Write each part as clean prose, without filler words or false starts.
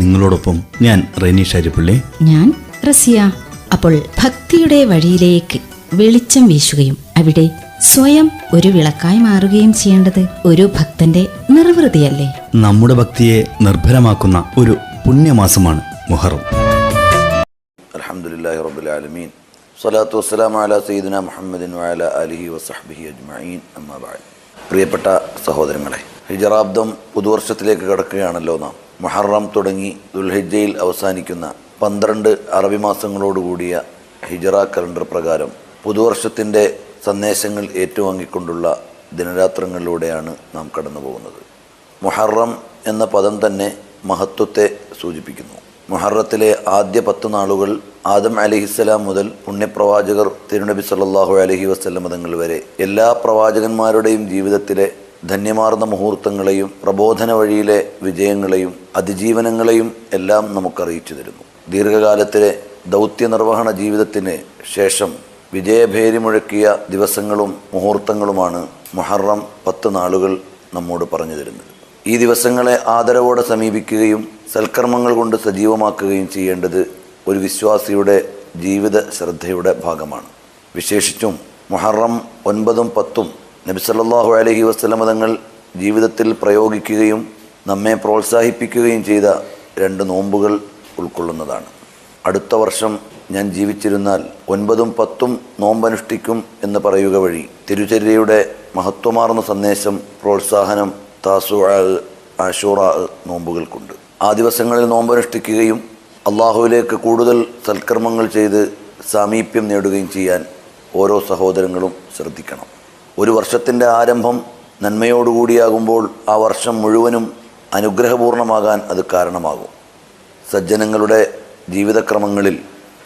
നിങ്ങളോടൊപ്പം ഞാൻ റെനീഷ് അരിപ്പള്ളി, ഞാൻ റസിയ. അപ്പോൾ ഭക്തിയുടെ വഴിയിലേക്ക് വെളിച്ചം വീശുകയും അവിടെ സ്വയം ഒരു വിളക്കായി മാറുകയും ചെയ്യേണ്ടത് ഒരു ഭക്തന്റെ നിർവൃതിയല്ലേ? നമ്മുടെ ഭക്തിയെ നിർഭരമാക്കുന്ന ഒരു പുണ്യമാസമാണ് മുഹറം. അൽഹംദുലില്ലാഹി റബ്ബിൽ ആലമീൻ, സ്വലാത്തു വസ്സലാമു അലാ സയ്യിദിനാ മുഹമ്മദിൻ വഅലാ ആലിഹി വസഹ്ബിഹി അജ്മഈൻ, അമ്മാ ബഅദ്. പ്രിയപ്പെട്ട സഹോദരങ്ങളെ, ഹിജറാബ്ദം പുതുവർഷത്തിലേക്ക് കടക്കുകയാണല്ലോ നാം. മുഹറം തുടങ്ങി ദുൽഹിജ്ജയിൽ അവസാനിക്കുന്ന 12 അറബി മാസങ്ങളോടുകൂടിയ ഹിജറ കലണ്ടർ പ്രകാരം പുതുവർഷത്തിൻ്റെ സന്ദേശങ്ങൾ ഏറ്റുവാങ്ങിക്കൊണ്ടുള്ള ദിനരാത്രങ്ങളിലൂടെയാണ് നാം കടന്നു പോകുന്നത്. മുഹറം എന്ന പദം തന്നെ മഹത്വത്തെ സൂചിപ്പിക്കുന്നു. മുഹറത്തിലെ ആദ്യ 10 നാളുകൾ ആദം അലൈഹിസ്സലാം മുതൽ പുണ്യപ്രവാചകർ തിരുനബി സല്ലല്ലാഹു അലൈഹി വസല്ലം തങ്ങൾ വരെ എല്ലാ പ്രവാചകന്മാരുടെയും ജീവിതത്തിലെ ധന്യമാർന്ന മുഹൂർത്തങ്ങളെയും പ്രബോധന വഴിയിലെ വിജയങ്ങളെയും അതിജീവനങ്ങളെയും എല്ലാം നമുക്കറിയിച്ചു തരുന്നു. ദീർഘകാലത്തിലെ ദൗത്യനിർവഹണ ജീവിതത്തിന് ശേഷം വിജയഭേരി മുഴക്കിയ ദിവസങ്ങളും മുഹൂർത്തങ്ങളുമാണ് മുഹറം 10 നാളുകൾ നമ്മോട് പറഞ്ഞു തരുന്നത്. ഈ ദിവസങ്ങളെ ആദരവോടെ സമീപിക്കുകയും സൽക്കർമ്മങ്ങൾ കൊണ്ട് സജീവമാക്കുകയും ചെയ്യേണ്ടത് ഒരു വിശ്വാസിയുടെ ജീവിത ശ്രദ്ധയുടെ ഭാഗമാണ്. വിശേഷിച്ചും മുഹറം 9ഉം 10ഉം നബി സല്ലല്ലാഹു അലൈഹി വസല്ലം തങ്ങൾ ജീവിതത്തിൽ പ്രയോഗിക്കുകയും നമ്മെ പ്രോത്സാഹിപ്പിക്കുകയും ചെയ്ത 2 നോമ്പുകൾ ഉൾക്കൊള്ളുന്നതാണ്. അടുത്ത വർഷം ഞാൻ ജീവിച്ചിരുന്നാൽ 9ഉം 10ഉം നോമ്പനുഷ്ഠിക്കും എന്ന് പറയുക വഴി തിരുചര്യയുടെ മഹത്വമാർന്ന സന്ദേശം, പ്രോത്സാഹനം താസുആ, ആശൂറാ നോമ്പുകൾക്കുണ്ട്. ആ ദിവസങ്ങളിൽ നോമ്പനുഷ്ഠിക്കുകയും അള്ളാഹുവിലേക്ക് കൂടുതൽ സൽക്കർമ്മങ്ങൾ ചെയ്ത് സാമീപ്യം നേടുകയും ചെയ്യാൻ ഓരോ സഹോദരങ്ങളും ശ്രദ്ധിക്കണം. ഒരു വർഷത്തിൻ്റെ ആരംഭം നന്മയോടുകൂടിയാകുമ്പോൾ ആ വർഷം മുഴുവനും അനുഗ്രഹപൂർണമാകാൻ അത് കാരണമാകും. സജ്ജനങ്ങളുടെ ജീവിതക്രമങ്ങളിൽ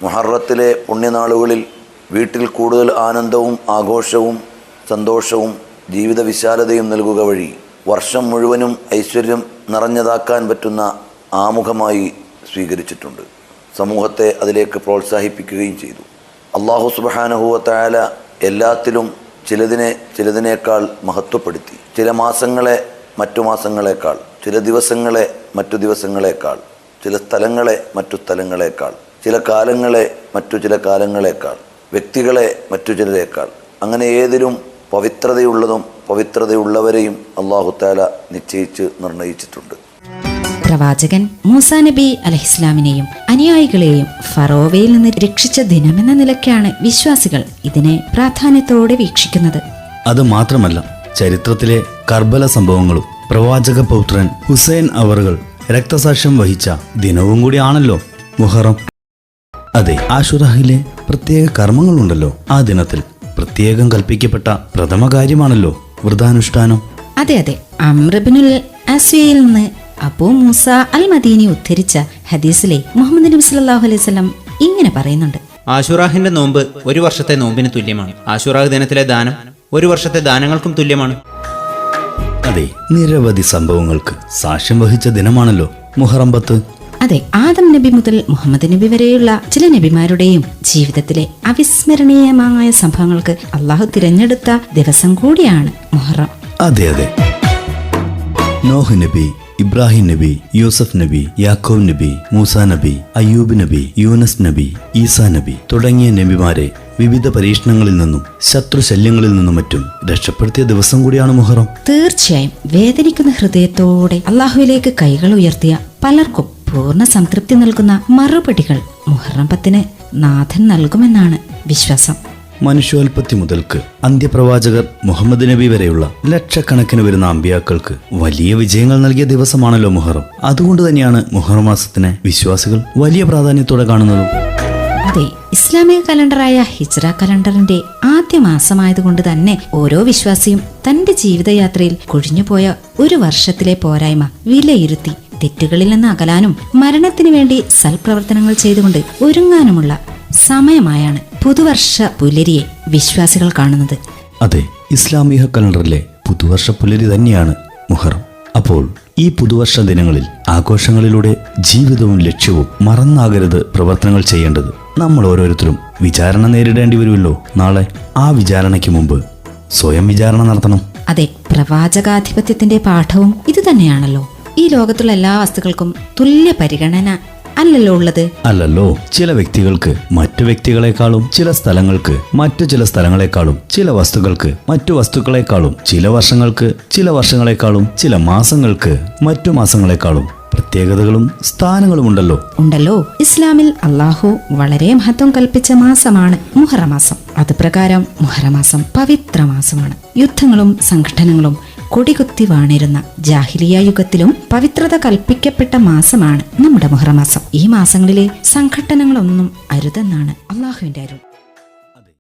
മുഹറത്തിലെ പുണ്യനാളുകളിൽ വീട്ടിൽ കൂടുതൽ ആനന്ദവും ആഘോഷവും സന്തോഷവും ജീവിത വിശാലതയും നൽകുക വഴി വർഷം മുഴുവനും ഐശ്വര്യം നിറഞ്ഞതാക്കാൻ പറ്റുന്ന ആമുഖമായി സ്വീകരിച്ചിട്ടുണ്ട്. സമൂഹത്തെ അതിലേക്ക് പ്രോത്സാഹിപ്പിക്കുകയും ചെയ്തു. അല്ലാഹു സുബ്ഹാനഹു വ തആല എല്ലാത്തിലും ചിലതിനേക്കാൾ മഹത്വപ്പെടുത്തി. ചില മാസങ്ങളെ മറ്റു മാസങ്ങളെക്കാൾ, ചില ദിവസങ്ങളെ മറ്റു ദിവസങ്ങളെക്കാൾ, ചില സ്ഥലങ്ങളെ മറ്റു സ്ഥലങ്ങളെക്കാൾ, ചില കാലങ്ങളെ മറ്റു ചില കാലങ്ങളെക്കാൾ, വ്യക്തികളെ മറ്റു ചിലരേക്കാൾ, അങ്ങനെ ഏതിലും പവിത്രതയുള്ളതും പവിത്രതയുള്ളവരെയും അല്ലാഹു തആല നിശ്ചയിച്ച് നിർണയിച്ചിട്ടുണ്ട്. പ്രവാചകൻ മൂസാ നബി അലൈഹിസ്സലാമിനെയും അനുയായികളെയും ഫറോവയിൽ നിന്ന് രക്ഷിച്ച ദിനമെന്ന നിലയ്ക്കാണ് വിശ്വാസികൾ ഇതിനെ പ്രാധാന്യത്തോടെ വീക്ഷിക്കുന്നത്. അത് മാത്രമല്ല, ചരിത്രത്തിലെ കർബല സംഭവങ്ങളും പ്രവാചക പൗത്രൻ ഹുസൈൻ അവറുകൾ രക്തസാക്ഷ്യം വഹിച്ച ദിനവും കൂടിയാണല്ലോ മുഹറം. അതെ, ആശുറാഹിലെ പ്രത്യേക കർമ്മങ്ങളുണ്ടല്ലോ. ആ ദിനത്തിൽ പ്രത്യേകം കൽപ്പിക്കപ്പെട്ട പ്രഥമ കാര്യമാണല്ലോ വ്രതാനുഷ്ഠാനം. അതെ, അംർ ഇബ്നുൽ അസ്വയിൽ നിന്ന് അബൂ മൂസ അൽ മദീനി ഉദ്ധരിച്ച ഹദീസിലെ മുഹമ്മദ് നബി സല്ലല്ലാഹു അലൈഹി വസല്ലം ഇങ്ങനെ പറയുന്നുണ്ട്: ആശുറാഹിന്റെ നോമ്പ് ഒരു വർഷത്തെ നോമ്പിന് തുല്യമാണ്. ആശുറാഹ് ദിനത്തിലെ ദാനം ഒരു വർഷത്തെ ദാനങ്ങൾക്കും തുല്യമാണ്. അതെ, നിരവധി സംഭവങ്ങൾക്ക് സാക്ഷ്യം വഹിച്ച ദിനമാണല്ലോ മുഹറം 10. അതെ, ആദം നബി മുതൽ മുഹമ്മദ് നബി വരെയുള്ള ചില നബിമാരുടെയും ജീവിതത്തിലെ അവിസ്മരണീയമായ സംഭവങ്ങൾക്ക് അള്ളാഹു തിരഞ്ഞെടുത്ത ദിവസം കൂടിയാണ് മുഹറം. അതെ, നോഹ് നബി, ഇബ്രാഹിം നബി, യൂസഫ് നബി, യാക്കോബ് നബി, മൂസാ നബി, അയ്യൂബ് നബി, യൂനസ് നബി, ഈസാ നബി തുടങ്ങിയ നബിമാരെ വിവിധ പരീക്ഷണങ്ങളിൽ നിന്നും ശത്രുശല്യങ്ങളിൽ നിന്നും മറ്റും രക്ഷപ്പെടുത്തിയ ദിവസം കൂടിയാണ് മുഹറം. തീർച്ചയായും വേദനിക്കുന്ന ഹൃദയത്തോടെ അള്ളാഹുവിലേക്ക് കൈകൾ ഉയർത്തിയ പലർക്കും പൂർണ്ണ സംതൃപ്തി നൽകുന്ന മറുപടികൾ മുഹറം 10 നാഥൻ നൽകുമെന്നാണ് വിശ്വാസം. മനുഷ്യോൽപത്തി മുതൽക്ക് അന്ത്യപ്രവാചകർ മുഹമ്മദ് നബി വരെയുള്ള ലക്ഷക്കണക്കിന് വരുന്ന അമ്പിയാക്കൾക്ക് വലിയ വിജയങ്ങൾ നൽകിയ ദിവസമാണല്ലോ മുഹറം. അതുകൊണ്ട് തന്നെയാണ് മുഹറം മാസത്തിനെ വിശ്വാസികൾ വലിയ പ്രാധാന്യത്തോടെ കാണുന്നതും. അതെ, ഇസ്ലാമിക കലണ്ടറായ ഹിജ്റ കലണ്ടറിന്റെ ആദ്യ മാസമായതുകൊണ്ട് തന്നെ ഓരോ വിശ്വാസിയും തന്റെ ജീവിതയാത്രയിൽ കൊഴിഞ്ഞുപോയ ഒരു വർഷത്തിലെ പോരായ്മ വിലയിരുത്തി തെറ്റുകളിൽ നിന്ന് അകലാനും മരണത്തിനു വേണ്ടി സൽപ്രവർത്തനങ്ങൾ ചെയ്തുകൊണ്ട് ഒരുങ്ങാനുമുള്ള സമയമായാണ് പുതുവർഷ പുലരിയെ വിശ്വാസികൾ കാണുന്നത്. അതെ, ഇസ്ലാമിക കലണ്ടറിലെ പുതുവർഷ പുലരി തന്നെയാണ് മുഹറം. അപ്പോൾ ഈ പുതുവർഷ ദിനങ്ങളിൽ ആഘോഷങ്ങളിലൂടെ ജീവിതവും ലക്ഷ്യവും മറന്നാകരുത് പ്രവർത്തനങ്ങൾ ചെയ്യേണ്ടത്. നമ്മൾ ഓരോരുത്തരും വിചാരണ നേരിടേണ്ടി വരുമല്ലോ നാളെ. ആ വിചാരണയ്ക്ക് മുമ്പ് സ്വയം വിചാരണ നടത്തണം. അതെ, പ്രവാചകാധിപത്യത്തിന്റെ പാഠവും ഇത് തന്നെയാണല്ലോ. ഈ ലോകത്തുള്ള എല്ലാ വസ്തുക്കൾക്കും തുല്യ പരിഗണന അല്ലല്ലോ ഉള്ളത്. അല്ലല്ലോ. ചില വ്യക്തികൾക്ക് മറ്റു വ്യക്തികളെക്കാളും, ചില സ്ഥലങ്ങൾക്ക് മറ്റു ചില സ്ഥലങ്ങളെക്കാളും, ചില വസ്തുക്കൾക്ക് മറ്റു വസ്തുക്കളെക്കാളും, ചില വർഷങ്ങൾക്ക് ചില വർഷങ്ങളെക്കാളും, ചില മാസങ്ങൾക്ക് മറ്റു മാസങ്ങളെക്കാളും പ്രത്യേകതകളും സ്ഥാനങ്ങളും ഉണ്ടല്ലോ. ഇസ്ലാമിൽ അള്ളാഹു വളരെ മഹത്വം കൽപ്പിച്ച മാസമാണ് മുഹറമാസം. അത് പ്രകാരം മുഹറമാസം പവിത്ര മാസമാണ്. യുദ്ധങ്ങളും സംഘടനകളും കൊടികുത്തി വാണിരുന്ന ജാഹിലിയ യുഗത്തിലും പവിത്രത കൽപ്പിക്കപ്പെട്ട മാസമാണ് നമ്മുടെ മുഹറമാസം. ഈ മാസങ്ങളിലെ സംഘട്ടനങ്ങളൊന്നും അരുതെന്നാണ് അള്ളാഹുവിന്റെ അരുൾ.